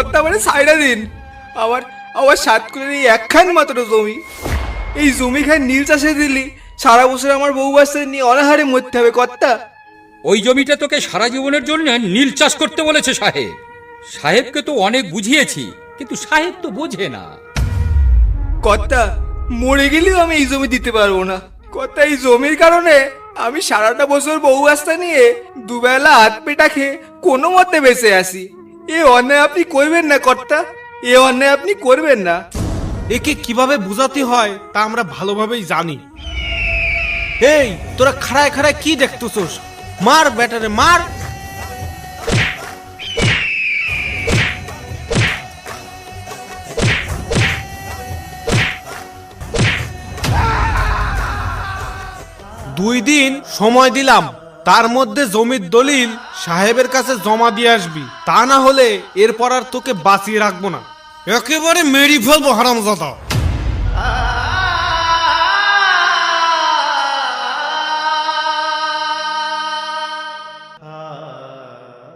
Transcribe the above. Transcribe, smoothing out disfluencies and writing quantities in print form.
কর্তা মানে সাইডা দিন। আমার আমার 7 কুলের এই একখান মাত্র জমি, এই জমি খাই নীল চাষে দিলি সারা বছর আমার বউ বাচ্চা নিয়ে অনাহারে মরতে হবে কর্তা। ওই জমিটা তোকে সারা জীবনের জন্য নীল চাষ করতে বলেছে সাহেব। সাহেবকে তো অনেক বুঝিয়েছি, কিন্তু সাহেব তো বোঝে না। কর্তা মরে গেলেও আমি এই জমি দিতে পারবো না কর্তা। এই জমির কারণে আমি সারাটা বছর বউ বাচ্চা নিয়ে দুবেলা হাত পেটা খেয়ে কোনো মতে বেঁচে আসি। এ অন্যায় আপনি করবেন না কর্তা, এ অন্যায় আপনি করবেন না। একে কিভাবে বুঝাতে হয় তা আমরা ভালোভাবেই জানি। এই তোরা খাড়ায় খাড়ায় কি দেখতেছস? মার ব্যাটারে মার। দুই দিন সময় দিলাম, তার মধ্যে জমির দলিল সাহেবের কাছে জমা দিয়ে আসবি, তা না হলে এরপর আর তোকে বাঁচিয়ে রাখবো না, একেবারে মেরি ফেলবো হারামজাদা।